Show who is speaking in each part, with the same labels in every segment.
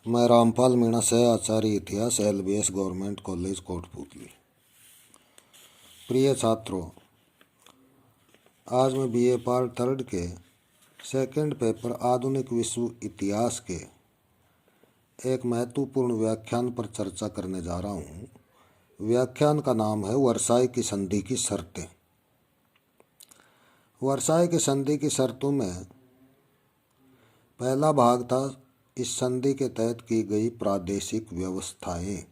Speaker 1: मैं रामपाल मीणा सह आचार्य इतिहास LBS गवर्नमेंट कॉलेज कोटपुतली। प्रिय छात्रों, आज मैं BA पार्ट 3 के सेकंड पेपर आधुनिक विश्व इतिहास के एक महत्वपूर्ण व्याख्यान पर चर्चा करने जा रहा हूँ। व्याख्यान का नाम है वर्साई की संधि की शर्तें। वर्साई की संधि की शर्तों में पहला भाग था इस संधि के तहत की गई प्रादेशिक व्यवस्थाएं।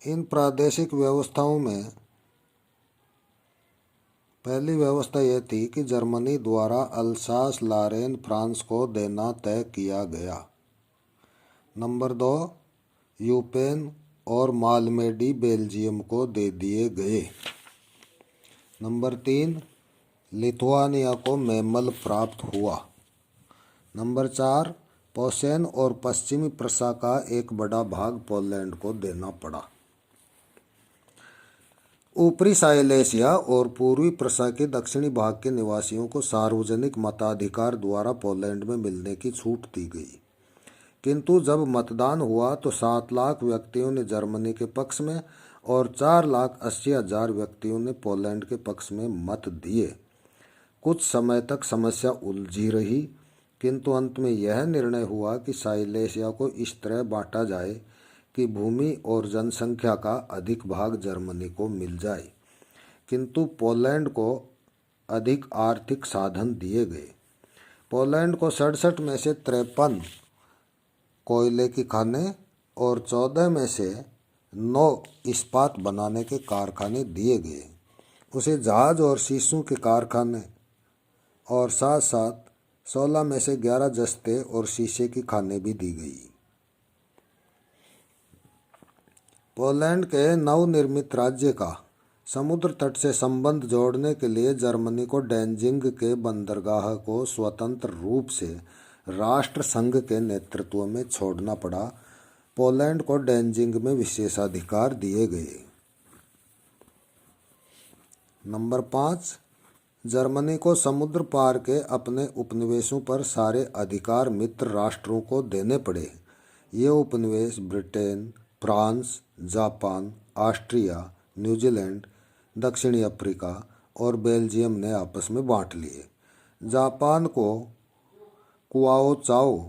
Speaker 1: इन प्रादेशिक व्यवस्थाओं में पहली व्यवस्था यह थी कि जर्मनी द्वारा अल्सास लारेन फ्रांस को देना तय किया गया। नंबर 2, यूपेन और मालमेडी बेल्जियम को दे दिए गए। नंबर 3, लिथुआनिया को मेमल प्राप्त हुआ। नंबर 4, पोसेन और पश्चिमी प्रशा का एक बड़ा भाग पोलैंड को देना पड़ा। ऊपरी साइलेशिया और पूर्वी प्रशा के दक्षिणी भाग के निवासियों को सार्वजनिक मताधिकार द्वारा पोलैंड में मिलने की छूट दी गई, किंतु जब मतदान हुआ तो 7 लाख व्यक्तियों ने जर्मनी के पक्ष में और 4,80,000 व्यक्तियों ने पोलैंड के पक्ष में मत दिए। कुछ समय तक समस्या उलझी रही, किंतु अंत में यह निर्णय हुआ कि साइलेशिया को इस तरह बांटा जाए कि भूमि और जनसंख्या का अधिक भाग जर्मनी को मिल जाए, किंतु पोलैंड को अधिक आर्थिक साधन दिए गए। पोलैंड को 67 में से 53 कोयले की खाने और 14 में से 9 इस्पात बनाने के कारखाने दिए गए। उसे जहाज और शीशों के कारखाने और साथ साथ 16 में से 11 जस्ते और शीशे की खानें भी दी गई। पोलैंड के नवनिर्मित राज्य का समुद्र तट से संबंध जोड़ने के लिए जर्मनी को डैनजिंग के बंदरगाह को स्वतंत्र रूप से राष्ट्र संघ के नेतृत्व में छोड़ना पड़ा। पोलैंड को डैनजिंग में विशेषाधिकार दिए गए। नंबर 5, जर्मनी को समुद्र पार के अपने उपनिवेशों पर सारे अधिकार मित्र राष्ट्रों को देने पड़े। ये उपनिवेश Britain, France, Japan, Austria, New Zealand, दक्षिणी अफ्रीका और बेल्जियम ने आपस में बांट लिए। जापान को कुआओ चाओ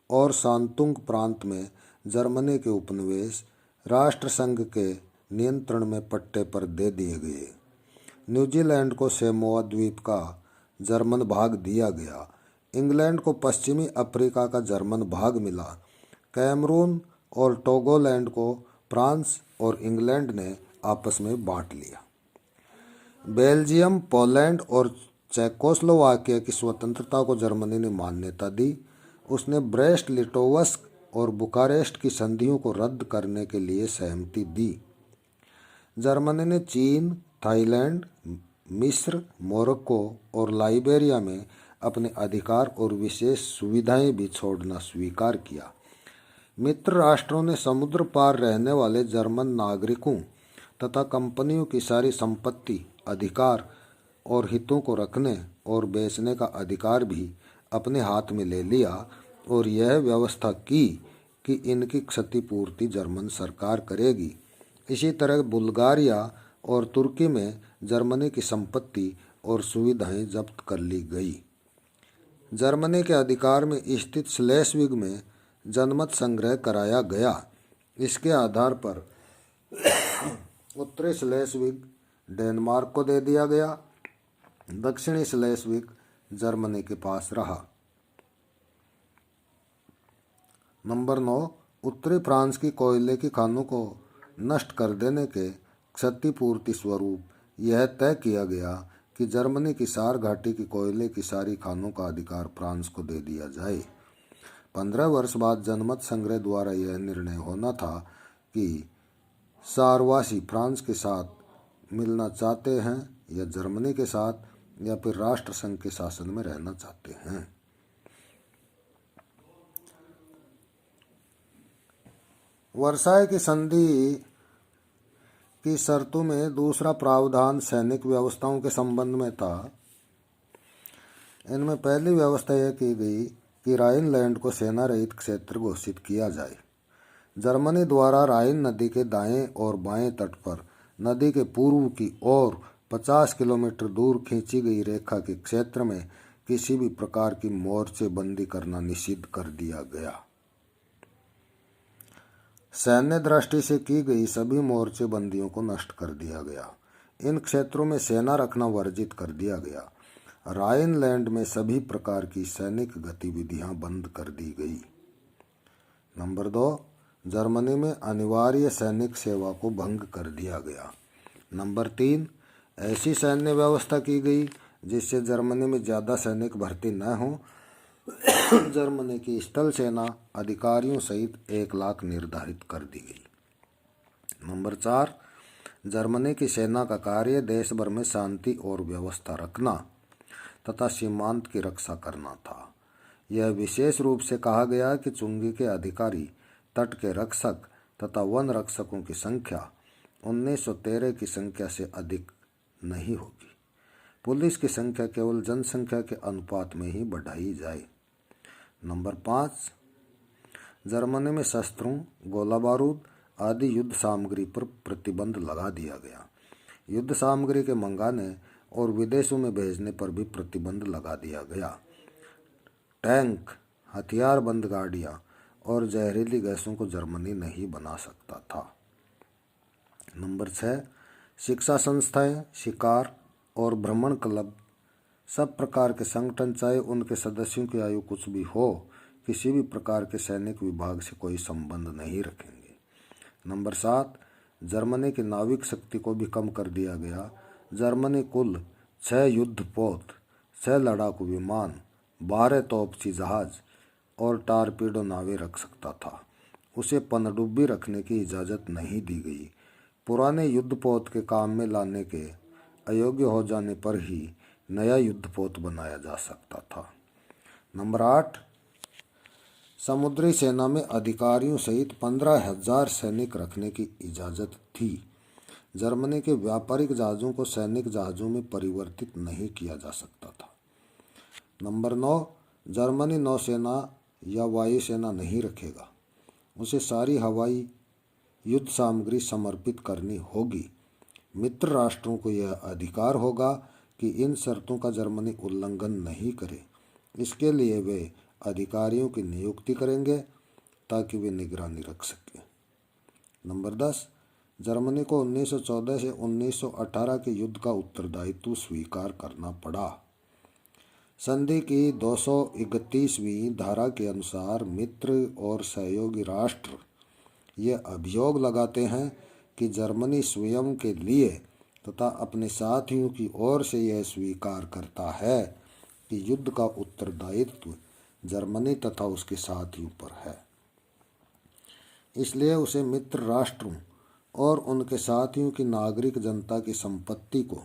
Speaker 1: और सांतुंग प्रांत में जर्मनी के उपनिवेश राष्ट्रसंघ के नियंत्रण में पट्टे पर दे दिए गए। न्यूजीलैंड को सेमोआ द्वीप का जर्मन भाग दिया गया। इंग्लैंड को पश्चिमी अफ्रीका का जर्मन भाग मिला। कैमरून और टोगोलैंड को फ्रांस और इंग्लैंड ने आपस में बांट लिया। बेल्जियम, पोलैंड और चेकोस्लोवाकिया की स्वतंत्रता को जर्मनी ने मान्यता दी। उसने ब्रेस्ट लिटोवस्क और बुखारेस्ट की संधियों को रद्द करने के लिए सहमति दी। जर्मनी ने चीन, थाईलैंड, मिस्र, मोरक्को और लाइबेरिया में अपने अधिकार और विशेष सुविधाएं भी छोड़ना स्वीकार किया। मित्र राष्ट्रों ने समुद्र पार रहने वाले जर्मन नागरिकों तथा कंपनियों की सारी संपत्ति, अधिकार और हितों को रखने और बेचने का अधिकार भी अपने हाथ में ले लिया और यह व्यवस्था की कि इनकी क्षतिपूर्ति जर्मन सरकार करेगी। इसी तरह बुल्गारिया और तुर्की में जर्मनी की संपत्ति और सुविधाएं जब्त कर ली गई। जर्मनी के अधिकार में स्थित स्लेस्विग में जनमत संग्रह कराया गया। इसके आधार पर उत्तरी स्लेस्विग डेनमार्क को दे दिया गया। दक्षिणी स्लेस्विग जर्मनी के पास रहा। नंबर 9, उत्तरी फ्रांस की कोयले की खानों को नष्ट कर देने के क्षतिपूर्ति स्वरूप यह तय किया गया कि जर्मनी की सार घाटी की कोयले की सारी खानों का अधिकार फ्रांस को दे दिया जाए। 15 वर्ष बाद जनमत संग्रह द्वारा यह निर्णय होना था कि सारवासी फ्रांस के साथ मिलना चाहते हैं या जर्मनी के साथ या फिर राष्ट्रसंघ के शासन में रहना चाहते हैं। वर्साई की संधि की शर्तों में दूसरा प्रावधान सैनिक व्यवस्थाओं के संबंध में था। इनमें पहली व्यवस्था यह की गई कि राइनलैंड को सेना रहित क्षेत्र घोषित किया जाए। जर्मनी द्वारा राइन नदी के दाएं और बाएं तट पर नदी के पूर्व की ओर 50 किलोमीटर दूर खींची गई रेखा के क्षेत्र में किसी भी प्रकार की मोर्चेबंदी करना निषिद्ध कर दिया गया। सैन्य दृष्टि से की गई सभी मोर्चेबंदियों को नष्ट कर दिया गया। इन क्षेत्रों में सेना रखना वर्जित कर दिया गया। राइनलैंड में सभी प्रकार की सैनिक गतिविधियां बंद कर दी गई। नंबर 2, जर्मनी में अनिवार्य सैनिक सेवा को भंग कर दिया गया। नंबर 3, ऐसी सैन्य व्यवस्था की गई जिससे जर्मनी में ज़्यादा सैनिक भर्ती न हों। जर्मनी की स्थल सेना अधिकारियों सहित 1 लाख निर्धारित कर दी गई। नंबर 4, जर्मनी की सेना का कार्य देश भर में शांति और व्यवस्था रखना तथा सीमांत की रक्षा करना था। यह विशेष रूप से कहा गया कि चुंगी के अधिकारी, तट के रक्षक तथा वन रक्षकों की संख्या 1913 की संख्या से अधिक नहीं होगी। पुलिस की संख्या केवल जनसंख्या के अनुपात में ही बढ़ाई जाए। नंबर 5, जर्मनी में शस्त्रों, गोला बारूद आदि युद्ध सामग्री पर प्रतिबंध लगा दिया गया। युद्ध सामग्री के मंगाने और विदेशों में भेजने पर भी प्रतिबंध लगा दिया गया। टैंक, हथियारबंद गाड़ियां और जहरीली गैसों को जर्मनी नहीं बना सकता था। नंबर 6, शिक्षा संस्थाएं, शिकार और भ्रमण क्लब, सब प्रकार के संगठन चाहे उनके सदस्यों की आयु कुछ भी हो, किसी भी प्रकार के सैनिक विभाग से कोई संबंध नहीं रखेंगे। नंबर 7, जर्मनी की नाविक शक्ति को भी कम कर दिया गया। जर्मनी कुल 6 युद्धपोत, 6 लड़ाकू विमान, 12 तोपची जहाज और टारपीडो नावें रख सकता था। उसे पनडुब्बी रखने की इजाज़त नहीं दी गई। पुराने युद्धपोत के काम में लाने के अयोग्य हो जाने पर ही नया युद्धपोत बनाया जा सकता था। नंबर 8, समुद्री सेना में अधिकारियों सहित 15,000 सैनिक रखने की इजाज़त थी। जर्मनी के व्यापारिक जहाज़ों को सैनिक जहाज़ों में परिवर्तित नहीं किया जा सकता था। नंबर 9, जर्मनी नौसेना या वायुसेना नहीं रखेगा। उसे सारी हवाई युद्ध सामग्री समर्पित करनी होगी। मित्र राष्ट्रों को यह अधिकार होगा कि इन शर्तों का जर्मनी उल्लंघन नहीं करे। इसके लिए वे अधिकारियों की नियुक्ति करेंगे ताकि वे निगरानी रख सकें। नंबर 10, जर्मनी को 1914 से 1918 के युद्ध का उत्तरदायित्व स्वीकार करना पड़ा। संधि की 231वीं धारा के अनुसार मित्र और सहयोगी राष्ट्र ये अभियोग लगाते हैं कि जर्मनी स्वयं के लिए तथा अपने साथियों की ओर से यह स्वीकार करता है कि युद्ध का उत्तरदायित्व जर्मनी तथा उसके साथियों पर है। इसलिए उसे मित्र राष्ट्रों और उनके साथियों की नागरिक जनता की संपत्ति को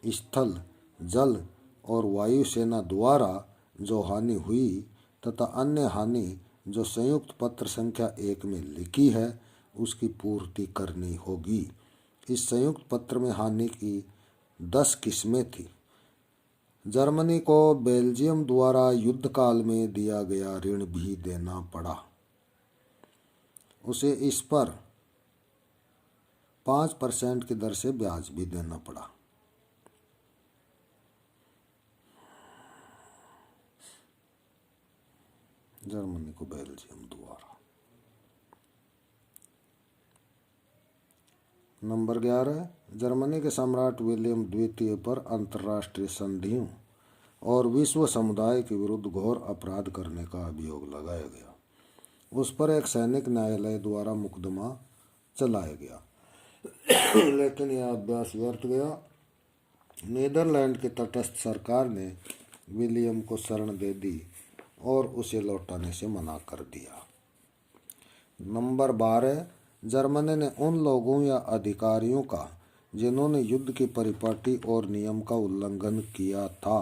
Speaker 1: स्थल, जल और वायु सेना द्वारा जो हानि हुई तथा अन्य हानि जो संयुक्त पत्र संख्या 1 में लिखी है उसकी पूर्ति करनी होगी। इस संयुक्त पत्र में हानि की 10 किस्में थी। जर्मनी को बेल्जियम द्वारा युद्ध काल में दिया गया ऋण भी देना पड़ा। उसे इस पर 5% की दर से ब्याज भी देना पड़ा। जर्मनी को बेल्जियम द्वारा। नंबर 11, जर्मनी के सम्राट विलियम द्वितीय पर अंतर्राष्ट्रीय संधियों और विश्व समुदाय के विरुद्ध घोर अपराध करने का अभियोग लगाया गया। उस पर एक सैनिक न्यायालय द्वारा मुकदमा चलाया गया, लेकिन यह अभ्यास व्यर्थ गया। नीदरलैंड की तटस्थ सरकार ने विलियम को शरण दे दी और उसे लौटाने से मना कर दिया। नंबर 12, जर्मनी ने उन लोगों या अधिकारियों का जिन्होंने युद्ध की परिपाटी और नियम का उल्लंघन किया था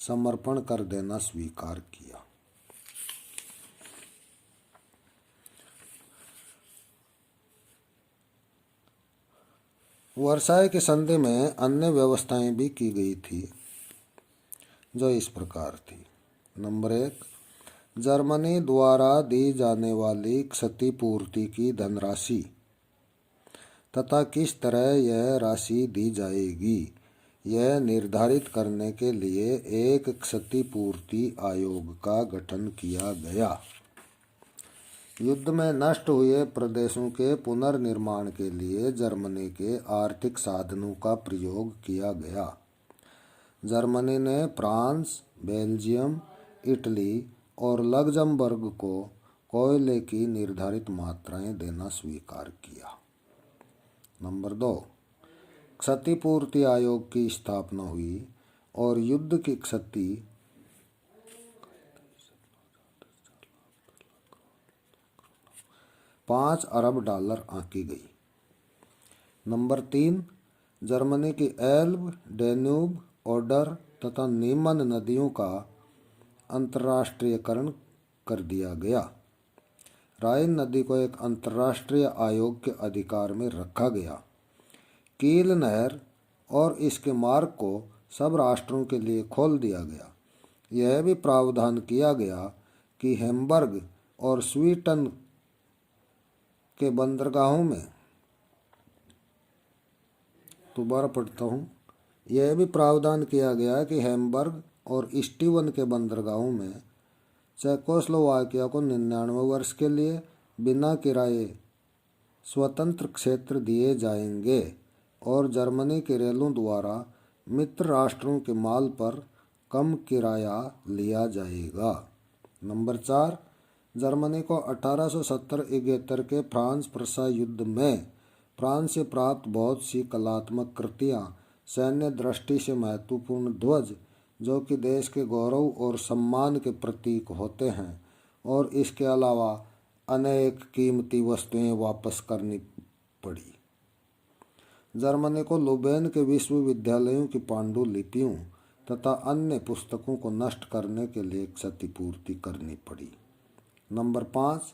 Speaker 1: समर्पण कर देना स्वीकार किया। वर्साय की संधि में अन्य व्यवस्थाएं भी की गई थी। जो इस प्रकार थी। नंबर 1, जर्मनी द्वारा दी जाने वाली क्षतिपूर्ति की धनराशि तथा किस तरह यह राशि दी जाएगी, यह निर्धारित करने के लिए एक क्षतिपूर्ति आयोग का गठन किया गया। युद्ध में नष्ट हुए प्रदेशों के पुनर्निर्माण के लिए जर्मनी के आर्थिक साधनों का प्रयोग किया गया। जर्मनी ने फ्रांस, बेल्जियम, इटली और लग्जमबर्ग को कोयले की निर्धारित मात्राएं देना स्वीकार किया। नंबर 2, क्षतिपूर्ति आयोग की स्थापना हुई और युद्ध की क्षति $5 अरब आंकी गई। नंबर 3, जर्मनी की एल्ब, डेन्यूब, ओडर तथा नीमन नदियों का अंतर्राष्ट्रीयकरण कर दिया गया। राइन नदी को एक अंतर्राष्ट्रीय आयोग के अधिकार में रखा गया। कील नहर और इसके मार्ग को सब राष्ट्रों के लिए खोल दिया गया। यह भी प्रावधान किया गया कि हैम्बर्ग और स्वीटन के बंदरगाहों में, दोबारा पढ़ता हूँ, यह भी प्रावधान किया गया कि हैम्बर्ग और स्टीवन के बंदरगाहों में चेकोस्लोवाकिया को 99 वर्ष के लिए बिना किराए स्वतंत्र क्षेत्र दिए जाएंगे और जर्मनी के रेलों द्वारा मित्र राष्ट्रों के माल पर कम किराया लिया जाएगा। नंबर 4, जर्मनी को 1870-71 के फ्रांस प्रसा युद्ध में फ्रांस से प्राप्त बहुत सी कलात्मक कृतियाँ, सैन्य दृष्टि से महत्वपूर्ण ध्वज जो कि देश के गौरव और सम्मान के प्रतीक होते हैं, और इसके अलावा अनेक कीमती वस्तुएं वापस करनी पड़ी। जर्मनी को लुबेन के विश्वविद्यालयों की पांडुलिपियों तथा अन्य पुस्तकों को नष्ट करने के लिए क्षतिपूर्ति करनी पड़ी। नंबर 5,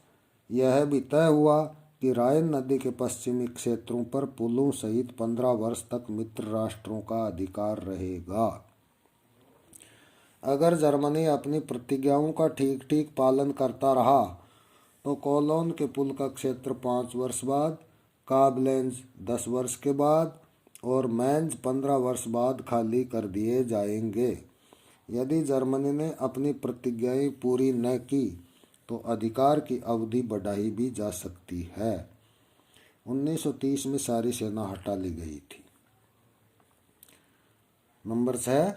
Speaker 1: यह भी तय हुआ कि राइन नदी के पश्चिमी क्षेत्रों पर पुलों सहित 15 वर्ष तक मित्र राष्ट्रों का अधिकार रहेगा। अगर जर्मनी अपनी प्रतिज्ञाओं का ठीक ठीक पालन करता रहा तो कोलोन के पुल का क्षेत्र 5 वर्ष बाद, काबलेंज 10 वर्ष के बाद और मैंज 15 वर्ष बाद खाली कर दिए जाएंगे। यदि जर्मनी ने अपनी प्रतिज्ञाएं पूरी न की तो अधिकार की अवधि बढ़ाई भी जा सकती है। 1930 में सारी सेना हटा ली गई थी। नंबर 6,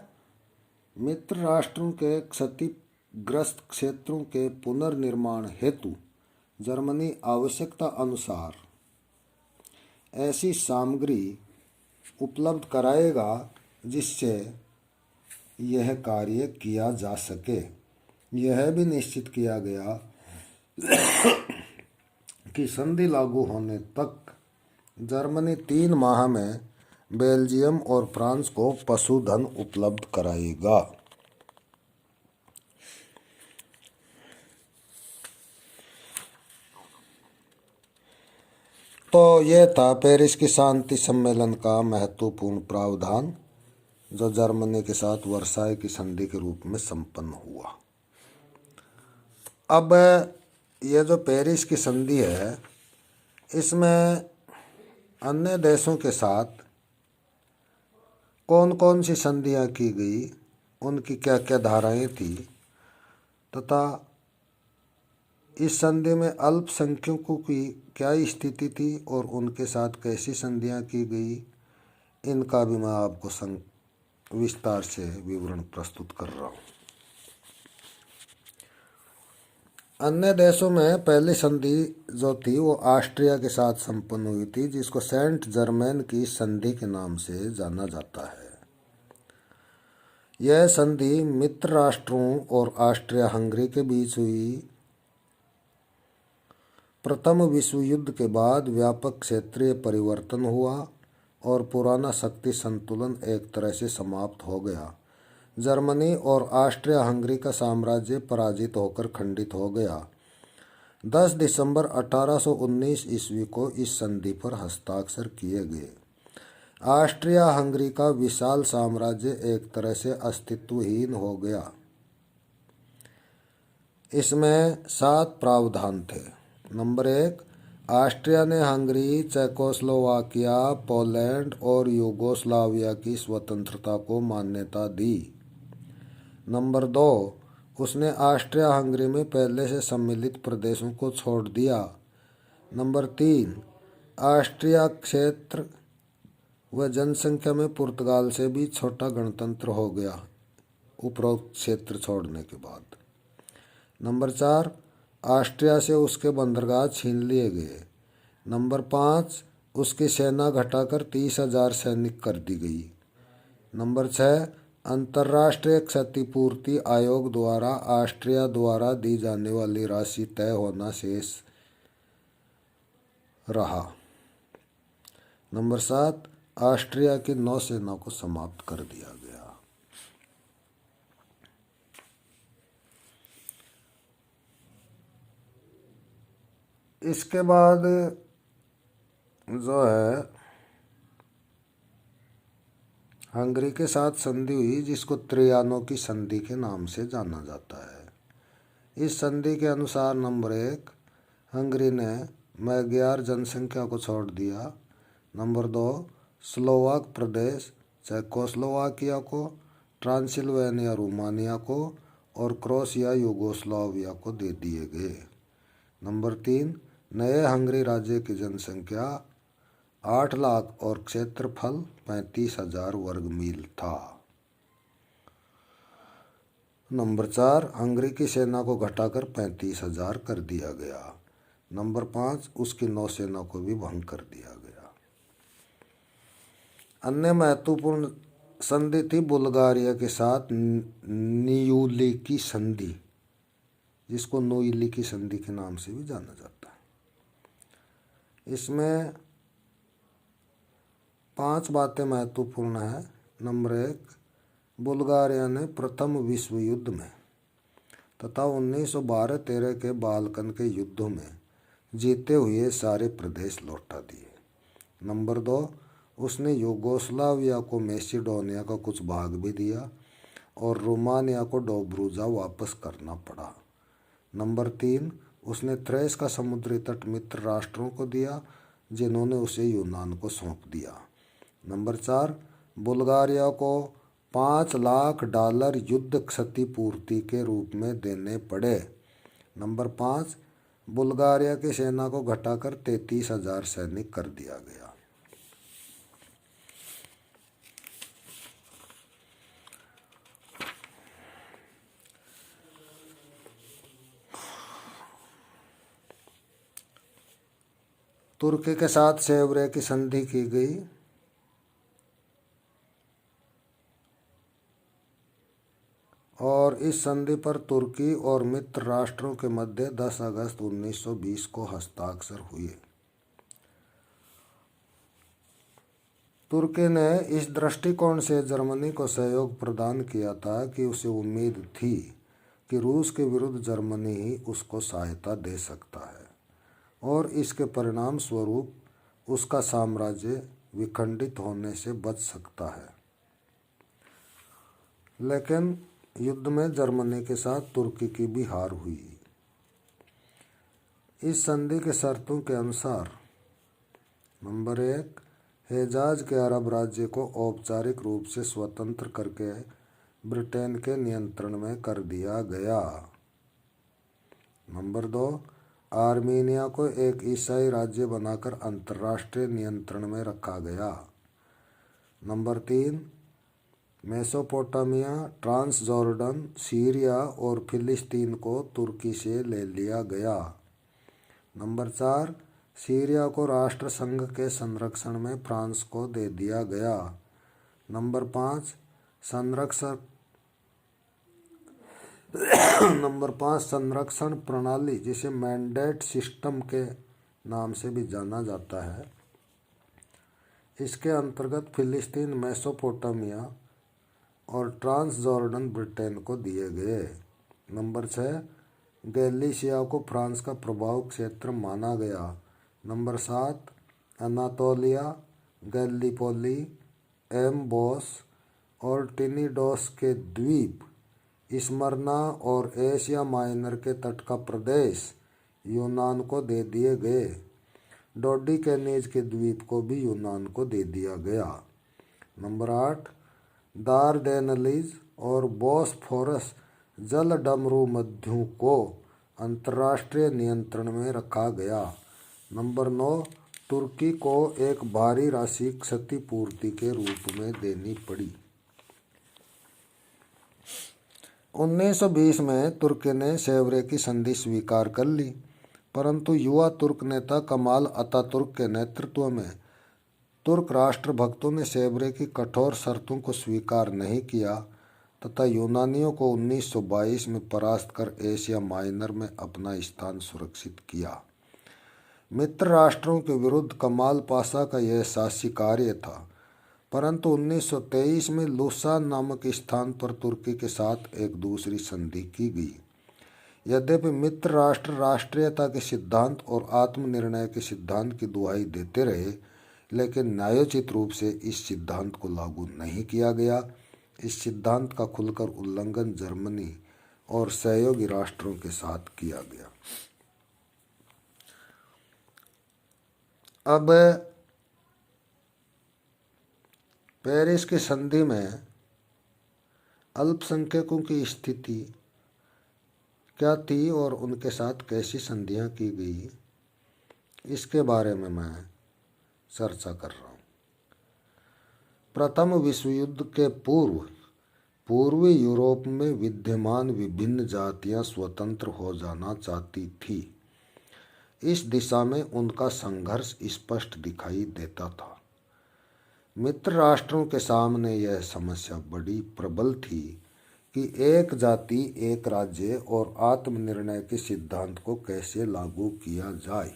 Speaker 1: मित्र राष्ट्रों के क्षतिग्रस्त क्षेत्रों के पुनर्निर्माण हेतु जर्मनी आवश्यकता अनुसार ऐसी सामग्री उपलब्ध कराएगा जिससे यह कार्य किया जा सके। यह भी निश्चित किया गया कि संधि लागू होने तक जर्मनी 3 माह में बेल्जियम और फ्रांस को पशुधन उपलब्ध कराएगा। तो यह था पेरिस की शांति सम्मेलन का महत्वपूर्ण प्रावधान जो जर्मनी के साथ वर्साई की संधि के रूप में संपन्न हुआ। अब ये जो पेरिस की संधि है, इसमें अन्य देशों के साथ कौन कौन सी संधियाँ की गई, उनकी क्या क्या धाराएं थी तथा इस संधि में अल्पसंख्यकों की क्या स्थिति थी और उनके साथ कैसी संधियाँ की गई, इनका भी मैं आपको विस्तार से विवरण प्रस्तुत कर रहा हूँ। अन्य देशों में पहली संधि जो थी वो ऑस्ट्रिया के साथ संपन्न हुई थी, जिसको सेंट जर्मेन की संधि के नाम से जाना जाता है। यह संधि मित्र राष्ट्रों और ऑस्ट्रिया हंगरी के बीच हुई। प्रथम विश्व युद्ध के बाद व्यापक क्षेत्रीय परिवर्तन हुआ और पुराना शक्ति संतुलन एक तरह से समाप्त हो गया। जर्मनी और ऑस्ट्रिया हंगरी का साम्राज्य पराजित होकर खंडित हो गया। 10 दिसंबर 1819 ईस्वी को इस संधि पर हस्ताक्षर किए गए। ऑस्ट्रिया हंगरी का विशाल साम्राज्य एक तरह से अस्तित्वहीन हो गया। इसमें 7 प्रावधान थे। नंबर 1, ऑस्ट्रिया ने हंगरी, चेकोस्लोवाकिया, पोलैंड और यूगोस्लाविया की स्वतंत्रता को मान्यता दी। नंबर 2, उसने ऑस्ट्रिया हंगरी में पहले से सम्मिलित प्रदेशों को छोड़ दिया। नंबर 3, ऑस्ट्रिया क्षेत्र व जनसंख्या में पुर्तगाल से भी छोटा गणतंत्र हो गया उपरोक्त क्षेत्र छोड़ने के बाद। नंबर 4, ऑस्ट्रिया से उसके बंदरगाह छीन लिए गए। नंबर 5, उसकी सेना घटाकर 30,000 सैनिक कर दी गई। नंबर 6, अंतर्राष्ट्रीय क्षतिपूर्ति आयोग द्वारा ऑस्ट्रिया द्वारा दी जाने वाली राशि तय होना शेष रहा। नंबर 7, ऑस्ट्रिया की नौसेना को समाप्त कर दिया गया। इसके बाद जो है हंगरी के साथ संधि हुई, जिसको त्रियानो की संधि के नाम से जाना जाता है। इस संधि के अनुसार नंबर 1, हंगरी ने मैग्यार जनसंख्या को छोड़ दिया। नंबर 2, स्लोवाक प्रदेश चेकोस्लोवाकिया को, ट्रांसिल्वेनिया रोमानिया को और क्रोशिया यूगोस्लाविया को दे दिए गए। नंबर 3, नए हंगरी राज्य की जनसंख्या 8 लाख और क्षेत्रफल 35,000 वर्ग मील था। नंबर 4, हंगरी की सेना को घटाकर 35,000 कर दिया गया। नंबर 5, उसकी नौसेना को भी भंग कर दिया गया। अन्य महत्वपूर्ण संधि थी बुल्गारिया के साथ नियूली की संधि, जिसको नोइली की संधि के नाम से भी जाना जाता है। इसमें 5 बातें महत्वपूर्ण हैं। नंबर 1, बुल्गारिया ने प्रथम विश्व युद्ध में तथा 1912-13 के बाल्कन के युद्धों में जीते हुए सारे प्रदेश लौटा दिए। नंबर 2, उसने यूगोस्लाविया को मैसिडोनिया का कुछ भाग भी दिया और रोमानिया को डोब्रूजा वापस करना पड़ा। नंबर 3, उसने थ्रेस का समुद्री तट मित्र राष्ट्रों को दिया, जिन्होंने उसे यूनान को सौंप दिया। नंबर 4, बुल्गारिया को $5 लाख युद्ध क्षतिपूर्ति के रूप में देने पड़े। नंबर 5, बुल्गारिया की सेना को घटाकर 33,000 सैनिक कर दिया गया। तुर्की के साथ सेवरे की संधि की गई। और इस संधि पर तुर्की और मित्र राष्ट्रों के मध्य 10 अगस्त 1920 को हस्ताक्षर हुए। तुर्की ने इस दृष्टिकोण से जर्मनी को सहयोग प्रदान किया था कि उसे उम्मीद थी कि रूस के विरुद्ध जर्मनी ही उसको सहायता दे सकता है और इसके परिणाम स्वरूप उसका साम्राज्य विखंडित होने से बच सकता है। लेकिन युद्ध में जर्मनी के साथ तुर्की की भी हार हुई। इस संधि के शर्तों के अनुसार नंबर 1, हेजाज के अरब राज्य को औपचारिक रूप से स्वतंत्र करके ब्रिटेन के नियंत्रण में कर दिया गया। नंबर 2, आर्मीनिया को एक ईसाई राज्य बनाकर अंतर्राष्ट्रीय नियंत्रण में रखा गया। नंबर 3, मेसोपोटामिया, ट्रांसजॉर्डन, सीरिया और फिलिस्तीन को तुर्की से ले लिया गया। नंबर 4, सीरिया को राष्ट्र संघ के संरक्षण में फ्रांस को दे दिया गया। नंबर 5, संरक्षण प्रणाली, जिसे मैंडेट सिस्टम के नाम से भी जाना जाता है, इसके अंतर्गत फिलिस्तीन, मेसोपोटामिया और ट्रांसजॉर्डन ब्रिटेन को दिए गए। नंबर 6, गैलिशिया को फ्रांस का प्रभाव क्षेत्र माना गया। नंबर 7, अनातोलिया, गैलीपोली, एम्बोस और टिनिडोस के द्वीप, स्मरना और एशिया माइनर के तट का प्रदेश यूनान को दे दिए गए। डोडिकेनीज के द्वीप को भी यूनान को दे दिया गया। नंबर 8, दारदेनलीज और बोस्फोरस जल डमरू मध्यों को अंतर्राष्ट्रीय नियंत्रण में रखा गया। नंबर 9, तुर्की को एक भारी राशि क्षतिपूर्ति के रूप में देनी पड़ी। 1920 में तुर्की ने सेवरे की संधि स्वीकार कर ली, परंतु युवा तुर्क नेता कमाल अतातुर्क के नेतृत्व में तुर्क राष्ट्रभक्तों ने सेवरे की कठोर शर्तों को स्वीकार नहीं किया तथा यूनानियों को 1922 में परास्त कर एशिया माइनर में अपना स्थान सुरक्षित किया। मित्र राष्ट्रों के विरुद्ध कमाल पाशा का यह साहसी कार्य था, परंतु 1923 में लूसान नामक स्थान पर तुर्की के साथ एक दूसरी संधि की गई। यद्यपि मित्र राष्ट्र राष्ट्रीयता के सिद्धांत और आत्मनिर्णय के सिद्धांत की दुहाई देते रहे, लेकिन न्यायोचित रूप से इस सिद्धांत को लागू नहीं किया गया। इस सिद्धांत का खुलकर उल्लंघन जर्मनी और सहयोगी राष्ट्रों के साथ किया गया। अब पेरिस की संधि में अल्पसंख्यकों की स्थिति क्या थी और उनके साथ कैसी संधियां की गई, इसके बारे में मैं चर्चा कर रहा हूँ। प्रथम विश्व युद्ध के पूर्वी यूरोप में विद्यमान विभिन्न जातियां स्वतंत्र हो जाना चाहती थी। इस दिशा में उनका संघर्ष स्पष्ट दिखाई देता था। मित्र राष्ट्रों के सामने यह समस्या बड़ी प्रबल थी कि एक जाति, एक राज्य और आत्मनिर्णय के सिद्धांत को कैसे लागू किया जाए।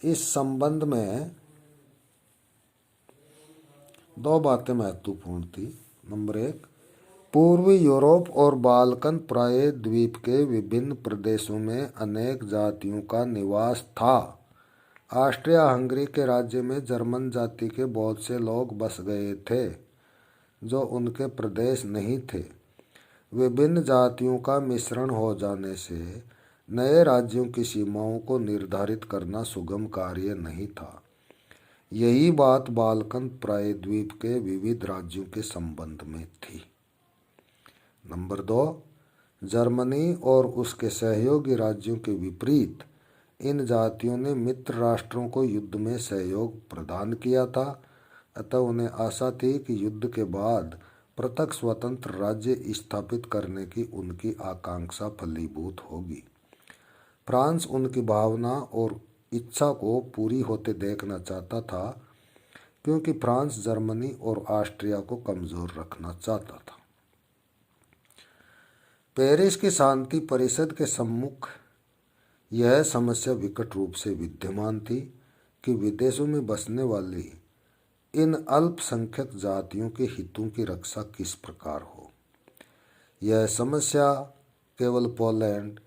Speaker 1: इस संबंध में दो बातें महत्वपूर्ण थी। नंबर 1, पूर्वी यूरोप और बाल्कन प्राय द्वीप के विभिन्न प्रदेशों में अनेक जातियों का निवास था। ऑस्ट्रिया हंगरी के राज्य में जर्मन जाति के बहुत से लोग बस गए थे जो उनके प्रदेश नहीं थे। विभिन्न जातियों का मिश्रण हो जाने से नए राज्यों की सीमाओं को निर्धारित करना सुगम कार्य नहीं था। यही बात बाल्कन प्रायद्वीप के विविध राज्यों के संबंध में थी। नंबर 2, जर्मनी और उसके सहयोगी राज्यों के विपरीत इन जातियों ने मित्र राष्ट्रों को युद्ध में सहयोग प्रदान किया था, अतः उन्हें आशा थी कि युद्ध के बाद पृथक स्वतंत्र राज्य स्थापित करने की उनकी आकांक्षा फलीभूत होगी। फ्रांस उनकी भावना और इच्छा को पूरी होते देखना चाहता था, क्योंकि फ्रांस जर्मनी और ऑस्ट्रिया को कमजोर रखना चाहता था। पेरिस की शांति परिषद के सम्मुख यह समस्या विकट रूप से विद्यमान थी कि विदेशों में बसने वाली इन अल्पसंख्यक जातियों के हितों की रक्षा किस प्रकार हो। यह समस्या केवल पोलैंड,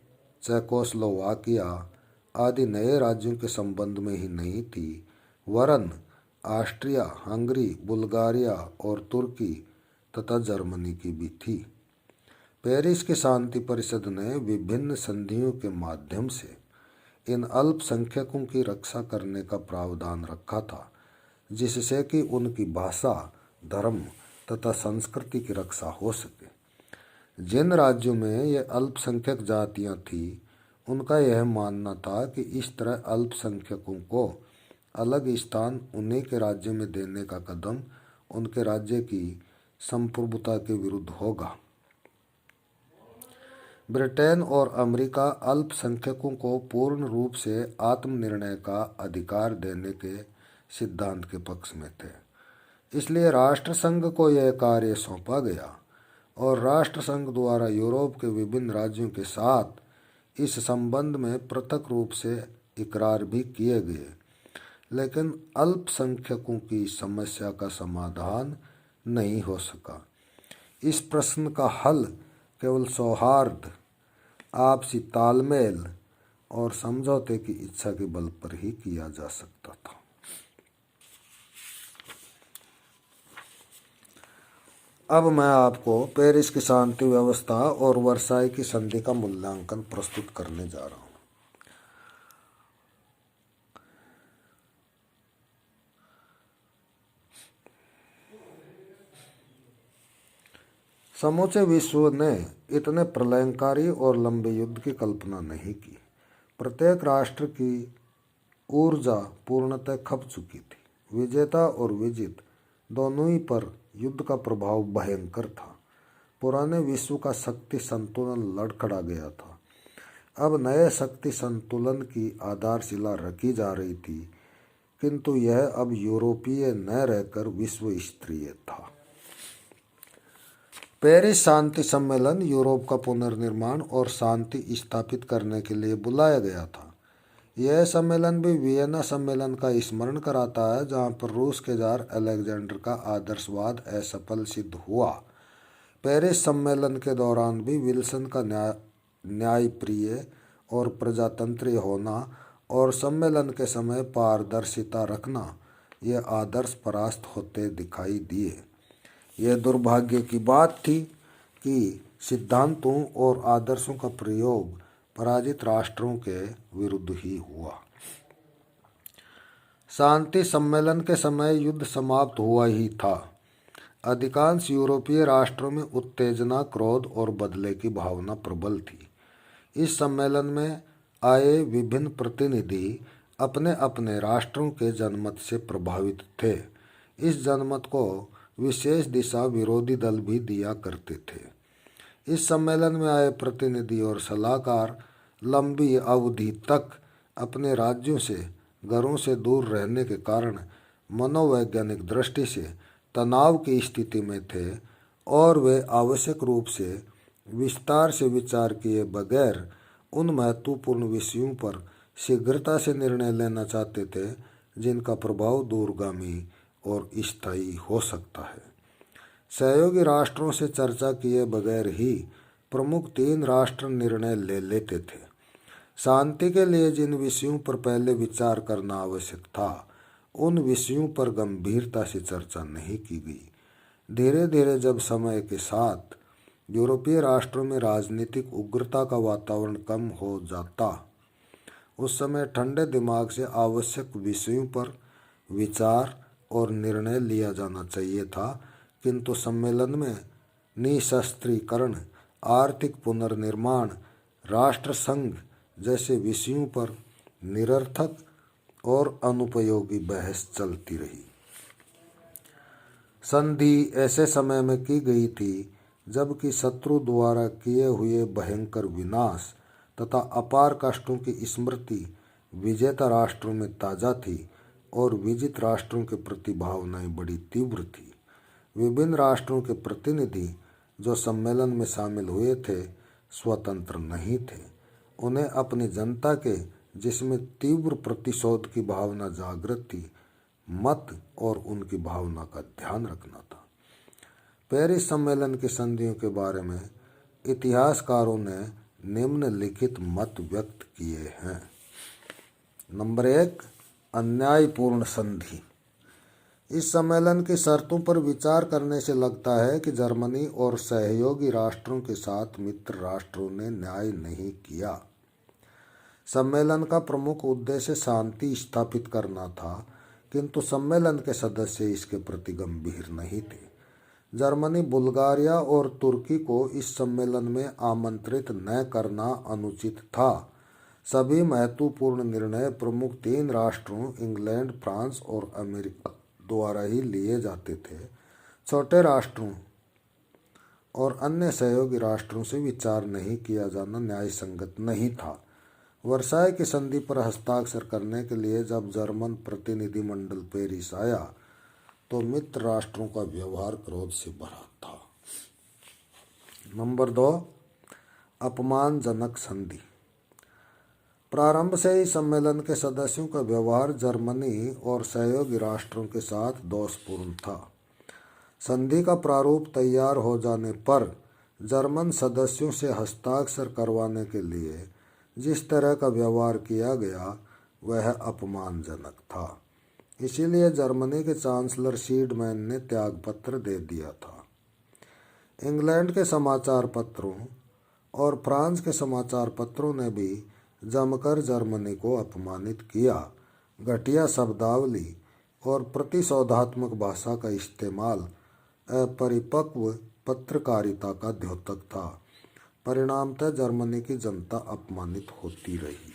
Speaker 1: चेकोस्लोवाकिया आदि नए राज्यों के संबंध में ही नहीं थी, वरन ऑस्ट्रिया, हंगरी, बुल्गारिया और तुर्की तथा जर्मनी की भी थी। पेरिस की शांति परिषद ने विभिन्न संधियों के माध्यम से इन अल्पसंख्यकों की रक्षा करने का प्रावधान रखा था, जिससे कि उनकी भाषा, धर्म तथा संस्कृति की रक्षा हो सके। जिन राज्यों में ये अल्पसंख्यक जातियां थीं, उनका यह मानना था कि इस तरह अल्पसंख्यकों को अलग स्थान उन्हीं के राज्य में देने का कदम उनके राज्य की संप्रभुता के विरुद्ध होगा। ब्रिटेन और अमेरिका अल्पसंख्यकों को पूर्ण रूप से आत्मनिर्णय का अधिकार देने के सिद्धांत के पक्ष में थे। इसलिए राष्ट्रसंघ को यह कार्य सौंपा गया और राष्ट्रसंघ द्वारा यूरोप के विभिन्न राज्यों के साथ इस संबंध में पृथक रूप से इकरार भी किए गए, लेकिन अल्पसंख्यकों की समस्या का समाधान नहीं हो सका। इस प्रश्न का हल केवल सौहार्द, आपसी तालमेल और समझौते की इच्छा के बल पर ही किया जा सकता था। अब मैं आपको पेरिस की शांति व्यवस्था और वर्साई की संधि का मूल्यांकन प्रस्तुत करने जा रहा हूँ। समूचे विश्व ने इतने प्रलयंकारी और लंबे युद्ध की कल्पना नहीं की। प्रत्येक राष्ट्र की ऊर्जा पूर्णतः खप चुकी थी। विजेता और विजित दोनों ही पर युद्ध का प्रभाव भयंकर था। पुराने विश्व का शक्ति संतुलन लड़खड़ा गया था। अब नए शक्ति संतुलन की आधारशिला रखी जा रही थी, किंतु यह अब यूरोपीय न रहकर विश्व स्तरीय था। पेरिस शांति सम्मेलन यूरोप का पुनर्निर्माण और शांति स्थापित करने के लिए बुलाया गया था। यह सम्मेलन भी वियना सम्मेलन का स्मरण कराता है, जहां पर रूस के जार अलेक्जेंडर का आदर्शवाद असफल सिद्ध हुआ। पेरिस सम्मेलन के दौरान भी विल्सन का न्यायप्रिय और प्रजातंत्रीय होना और सम्मेलन के समय पारदर्शिता रखना, ये आदर्श परास्त होते दिखाई दिए। यह दुर्भाग्य की बात थी कि सिद्धांतों और आदर्शों का प्रयोग पराजित राष्ट्रों के विरुद्ध ही हुआ। शांति सम्मेलन के समय युद्ध समाप्त हुआ ही था। अधिकांश यूरोपीय राष्ट्रों में उत्तेजना, क्रोध और बदले की भावना प्रबल थी। इस सम्मेलन में आए विभिन्न प्रतिनिधि अपने अपने राष्ट्रों के जनमत से प्रभावित थे। इस जनमत को विशेष दिशा विरोधी दल भी दिया करते थे। इस सम्मेलन में आए प्रतिनिधि और सलाहकार लंबी अवधि तक अपने राज्यों से, घरों से दूर रहने के कारण मनोवैज्ञानिक दृष्टि से तनाव की स्थिति में थे और वे आवश्यक रूप से विस्तार से विचार किए बगैर उन महत्वपूर्ण विषयों पर शीघ्रता से निर्णय लेना चाहते थे जिनका प्रभाव दूरगामी और स्थायी हो सकता है। सहयोगी राष्ट्रों से चर्चा किए बगैर ही प्रमुख 3 राष्ट्र निर्णय ले लेते थे। शांति के लिए जिन विषयों पर पहले विचार करना आवश्यक था, उन विषयों पर गंभीरता से चर्चा नहीं की गई। धीरे धीरे जब समय के साथ यूरोपीय राष्ट्रों में राजनीतिक उग्रता का वातावरण कम हो जाता, उस समय ठंडे दिमाग से आवश्यक विषयों पर विचार और निर्णय लिया जाना चाहिए था, किंतु सम्मेलन में निशस्त्रीकरण, आर्थिक पुनर्निर्माण, राष्ट्र संघ जैसे विषयों पर निरर्थक और अनुपयोगी बहस चलती रही। संधि ऐसे समय में की गई थी जबकि शत्रु द्वारा किए हुए भयंकर विनाश तथा अपार कष्टों की स्मृति विजेता राष्ट्रों में ताज़ा थी और विजित राष्ट्रों के प्रति भावनाएं बड़ी तीव्र थी। विभिन्न राष्ट्रों के प्रतिनिधि जो सम्मेलन में शामिल हुए थे स्वतंत्र नहीं थे। उन्हें अपनी जनता के, जिसमें तीव्र प्रतिशोध की भावना जागृत थी, मत और उनकी भावना का ध्यान रखना था। पेरिस सम्मेलन की संधियों के बारे में इतिहासकारों ने निम्नलिखित मत व्यक्त किए हैं। नंबर 1, अन्यायपूर्ण संधि। इस सम्मेलन की शर्तों पर विचार करने से लगता है कि जर्मनी और सहयोगी राष्ट्रों के साथ मित्र राष्ट्रों ने न्याय नहीं किया। सम्मेलन का प्रमुख उद्देश्य शांति स्थापित करना था, किंतु सम्मेलन के सदस्य इसके प्रति गंभीर नहीं थे। जर्मनी, बुल्गारिया और तुर्की को इस सम्मेलन में आमंत्रित न करना अनुचित था। सभी महत्वपूर्ण निर्णय प्रमुख 3 राष्ट्रों इंग्लैंड, फ्रांस और अमेरिका द्वारा ही लिए जाते थे। छोटे राष्ट्रों और अन्य सहयोगी राष्ट्रों से विचार नहीं किया जाना न्याय संगत नहीं था। वर्साई की संधि पर हस्ताक्षर करने के लिए जब जर्मन प्रतिनिधिमंडल पेरिस आया तो मित्र राष्ट्रों का व्यवहार क्रोध से भरा था। नंबर 2, अपमानजनक संधि। प्रारंभ से ही सम्मेलन के सदस्यों का व्यवहार जर्मनी और सहयोगी राष्ट्रों के साथ दोषपूर्ण था। संधि का प्रारूप तैयार हो जाने पर जर्मन सदस्यों से हस्ताक्षर करवाने के लिए जिस तरह का व्यवहार किया गया वह अपमानजनक था। इसीलिए जर्मनी के चांसलर शीडमैन ने त्यागपत्र दे दिया था। इंग्लैंड के समाचार पत्रों और फ्रांस के समाचार पत्रों ने भी जमकर जर्मनी को अपमानित किया। घटिया शब्दावली और प्रतिशोधात्मक भाषा का इस्तेमाल अपरिपक्व पत्रकारिता का द्योतक था। परिणामतः जर्मनी की जनता अपमानित होती रही।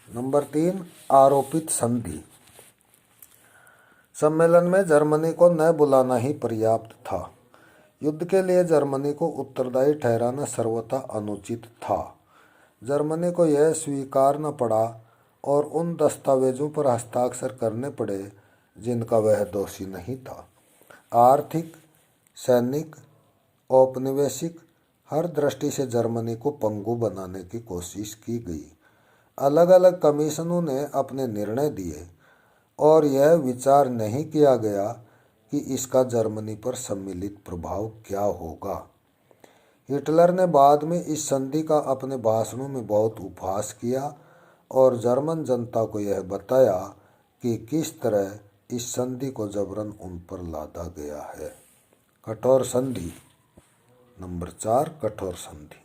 Speaker 1: नंबर 3, आरोपित संधि। सम्मेलन में जर्मनी को न बुलाना ही पर्याप्त था। युद्ध के लिए जर्मनी को उत्तरदायी ठहराना सर्वथा अनुचित था। जर्मनी को यह स्वीकारना पड़ा और उन दस्तावेजों पर हस्ताक्षर करने पड़े जिनका वह दोषी नहीं था। आर्थिक, सैनिक, औपनिवेशिक हर दृष्टि से जर्मनी को पंगु बनाने की कोशिश की गई। अलग अलग कमीशनों ने अपने निर्णय दिए और यह विचार नहीं किया गया कि इसका जर्मनी पर सम्मिलित प्रभाव क्या होगा। हिटलर ने बाद में इस संधि का अपने भाषणों में बहुत उपहास किया और जर्मन जनता को यह बताया कि किस तरह इस संधि को जबरन उन पर लादा गया है। कठोर संधि। नंबर 4, कठोर संधि।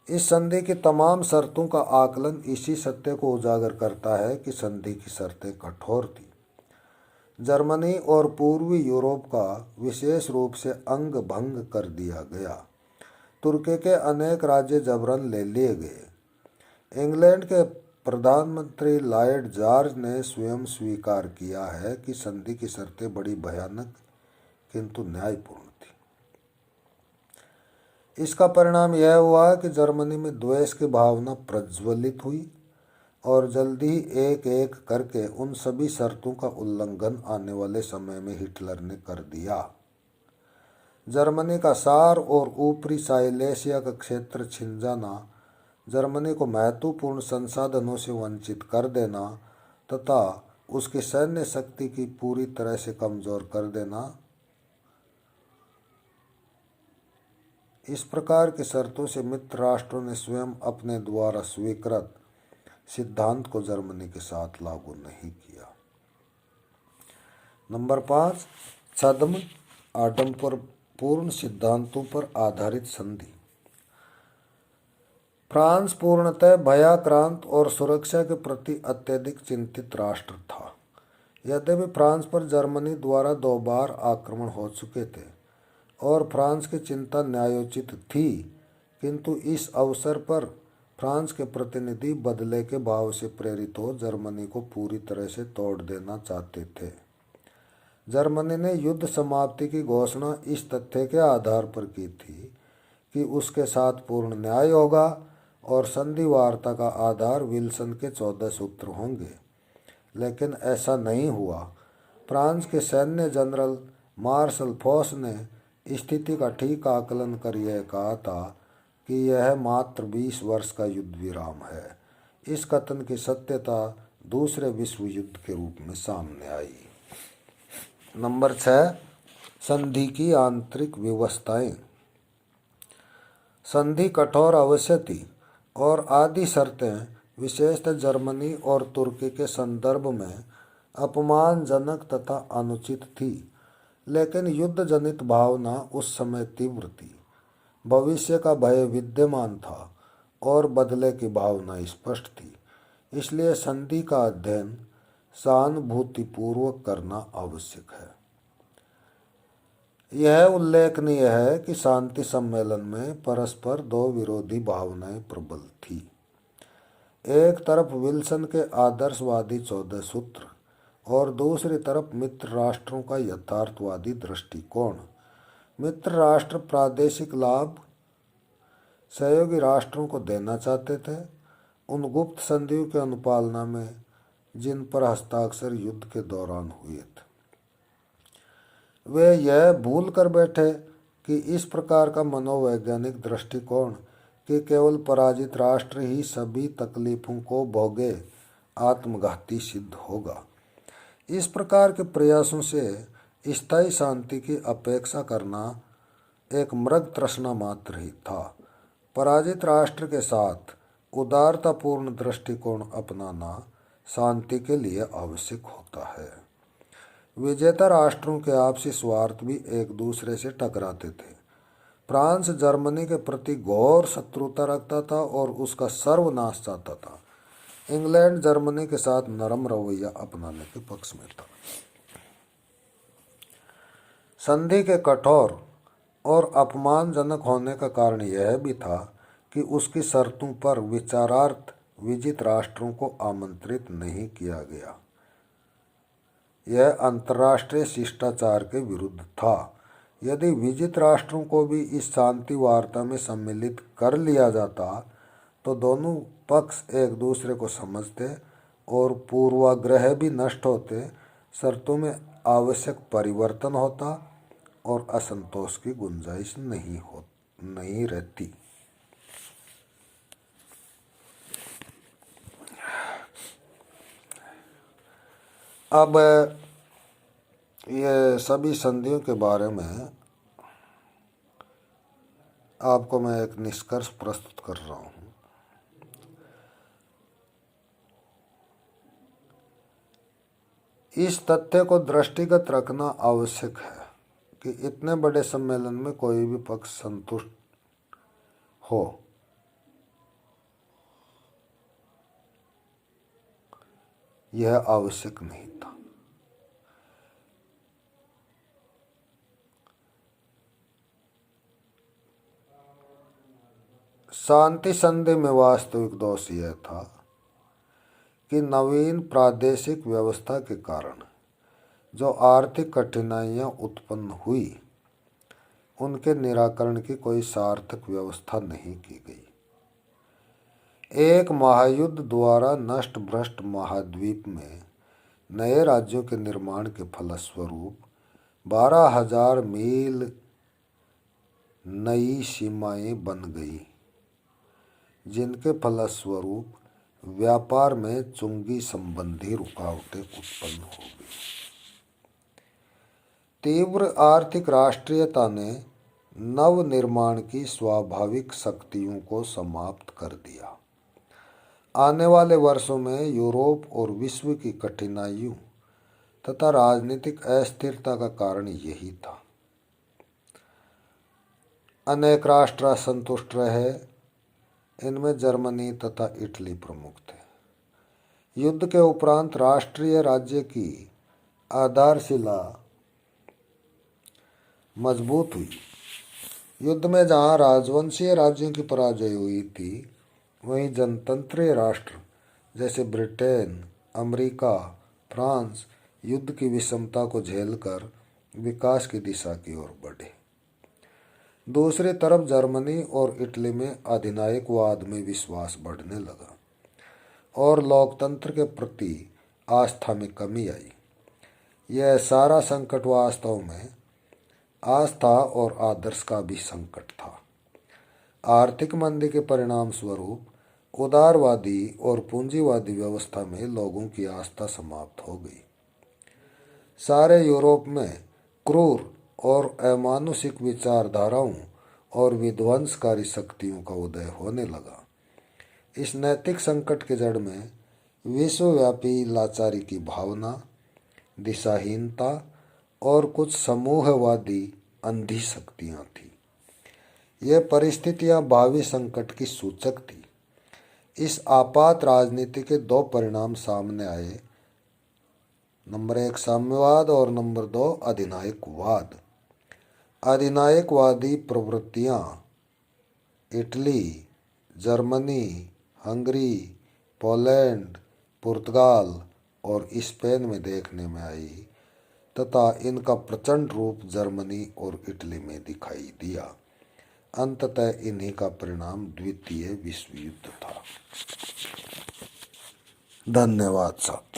Speaker 1: इस संधि की तमाम शर्तों का आकलन इसी सत्य को उजागर करता है कि संधि की शर्तें कठोर थी। जर्मनी और पूर्वी यूरोप का विशेष रूप से अंग भंग कर दिया गया। तुर्की के अनेक राज्य जबरन ले लिए गए। इंग्लैंड के प्रधानमंत्री लॉर्ड जॉर्ज ने स्वयं स्वीकार किया है कि संधि की शर्तें बड़ी भयानक किंतु न्यायपूर्ण थी। इसका परिणाम यह हुआ कि जर्मनी में द्वेष की भावना प्रज्वलित हुई और जल्दी ही एक एक करके उन सभी शर्तों का उल्लंघन आने वाले समय में हिटलर ने कर दिया। जर्मनी का सार और ऊपरी साइलेशिया का क्षेत्र छिन जाना, जर्मनी को महत्वपूर्ण संसाधनों से वंचित कर देना तथा उसकी सैन्य शक्ति की पूरी तरह से कमजोर कर देना, इस प्रकार की शर्तों से मित्र राष्ट्रों ने स्वयं अपने द्वारा स्वीकृत सिद्धांत को जर्मनी के साथ लागू नहीं किया। नंबर 5, छद्म आडंबरपूर्ण सिद्धांतों पर आधारित संधि। फ्रांस पूर्णतः भयाक्रांत और सुरक्षा के प्रति अत्यधिक चिंतित राष्ट्र था। यद्यपि फ्रांस पर जर्मनी द्वारा 2 बार आक्रमण हो चुके थे और फ्रांस की चिंता न्यायोचित थी, किंतु इस अवसर पर फ्रांस के प्रतिनिधि बदले के भाव से प्रेरित हो जर्मनी को पूरी तरह से तोड़ देना चाहते थे। जर्मनी ने युद्ध समाप्ति की घोषणा इस तथ्य के आधार पर की थी कि उसके साथ पूर्ण न्याय होगा और संधि वार्ता का आधार विल्सन के 14 सूत्र होंगे, लेकिन ऐसा नहीं हुआ। फ्रांस के सैन्य जनरल मार्शल फोच ने स्थिति का ठीक आकलन कर यह कहा था कि यह मात्र 20 वर्ष का युद्ध विराम है। इस कथन की सत्यता दूसरे विश्व युद्ध के रूप में सामने आई। नंबर 6, संधि की आंतरिक व्यवस्थाएं। संधि कठोर अवश्य थी और आदि शर्तें विशेषतः जर्मनी और तुर्की के संदर्भ में अपमानजनक तथा अनुचित थी, लेकिन युद्ध जनित भावना उस समय तीव्र थी। भविष्य का भय विद्यमान था और बदले की भावना स्पष्ट थी। इसलिए संधि का अध्ययन सहानुभूतिपूर्वक करना आवश्यक है। यह उल्लेखनीय है कि शांति सम्मेलन में परस्पर 2 विरोधी भावनाएं प्रबल थी। एक तरफ विल्सन के आदर्शवादी 14 सूत्र और दूसरी तरफ मित्र राष्ट्रों का यथार्थवादी दृष्टिकोण। मित्र राष्ट्र प्रादेशिक लाभ सहयोगी राष्ट्रों को देना चाहते थे उन गुप्त संधियों की अनुपालना में जिन पर हस्ताक्षर युद्ध के दौरान हुए थे। वे यह भूल कर बैठे कि इस प्रकार का मनोवैज्ञानिक दृष्टिकोण कि केवल पराजित राष्ट्र ही सभी तकलीफों को भोगे आत्मघाती सिद्ध होगा। इस प्रकार के प्रयासों से स्थायी शांति की अपेक्षा करना एक मृग तृष्णा मात्र ही था। पराजित राष्ट्र के साथ उदारतापूर्ण दृष्टिकोण अपनाना शांति के लिए आवश्यक होता है। विजेता राष्ट्रों के आपसी स्वार्थ भी एक दूसरे से टकराते थे। फ्रांस जर्मनी के प्रति घोर शत्रुता रखता था और उसका सर्वनाश चाहता था। इंग्लैंड जर्मनी के साथ नरम रवैया अपनाने के पक्ष में था। संधि के कठोर और अपमानजनक होने का कारण यह भी था कि उसकी शर्तों पर विचारार्थ विजित राष्ट्रों को आमंत्रित नहीं किया गया। यह अंतर्राष्ट्रीय शिष्टाचार के विरुद्ध था। यदि विजित राष्ट्रों को भी इस शांति वार्ता में सम्मिलित कर लिया जाता तो दोनों पक्ष एक दूसरे को समझते और पूर्वाग्रह भी नष्ट होते, शर्तों में आवश्यक परिवर्तन होता और असंतोष की गुंजाइश नहीं रहती। अब ये सभी संधियों के बारे में आपको मैं एक निष्कर्ष प्रस्तुत कर रहा हूँ। इस तथ्य को दृष्टिगत रखना आवश्यक है कि इतने बड़े सम्मेलन में कोई भी पक्ष संतुष्ट हो। यह आवश्यक नहीं था। शांति संधि में वास्तविक दोष यह था कि नवीन प्रादेशिक व्यवस्था के कारण जो आर्थिक कठिनाइयां उत्पन्न हुई उनके निराकरण की कोई सार्थक व्यवस्था नहीं की गई। एक महायुद्ध द्वारा नष्ट भ्रष्ट महाद्वीप में नए राज्यों के निर्माण के फलस्वरूप 12,000 मील नई सीमाएं बन गई, जिनके फलस्वरूप व्यापार में चुंगी संबंधी रुकावटें उत्पन्न हो गई। तीव्र आर्थिक राष्ट्रीयता ने नव निर्माण की स्वाभाविक शक्तियों को समाप्त कर दिया। आने वाले वर्षों में यूरोप और विश्व की कठिनाइयों तथा राजनीतिक अस्थिरता का कारण यही था। अनेक राष्ट्र असंतुष्ट रहे, इनमें जर्मनी तथा इटली प्रमुख थे। युद्ध के उपरांत राष्ट्रीय राज्य की आधारशिला मजबूत हुई। युद्ध में जहां राजवंशीय राज्यों की पराजय हुई थी, वहीं जनतंत्रीय राष्ट्र जैसे ब्रिटेन, अमेरिका, फ्रांस युद्ध की विषमता को झेलकर विकास की दिशा की ओर बढ़े। दूसरी तरफ जर्मनी और इटली में अधिनायकवाद में विश्वास बढ़ने लगा और लोकतंत्र के प्रति आस्था में कमी आई। यह सारा संकट वास्तव में आस्था और आदर्श का भी संकट था। आर्थिक मंदी के परिणाम स्वरूप उदारवादी और पूंजीवादी व्यवस्था में लोगों की आस्था समाप्त हो गई। सारे यूरोप में क्रूर और अमानुषिक विचारधाराओं और विध्वंसकारी शक्तियों का उदय होने लगा। इस नैतिक संकट के जड़ में विश्वव्यापी लाचारी की भावना, दिशाहीनता और कुछ समूहवादी अंधी शक्तियां थी। यह परिस्थितियां भावी संकट की सूचक थी। इस आपात राजनीति के दो परिणाम सामने आए। नंबर 1 साम्यवाद और नंबर 2 अधिनायकवाद। अधिनायकवादी प्रवृत्तियां इटली, जर्मनी, हंगरी, पोलैंड, पुर्तगाल और स्पेन में देखने में आई तथा इनका प्रचंड रूप जर्मनी और इटली में दिखाई दिया। अंततः इन्हीं का परिणाम द्वितीय विश्व युद्ध था। धन्यवाद साहब।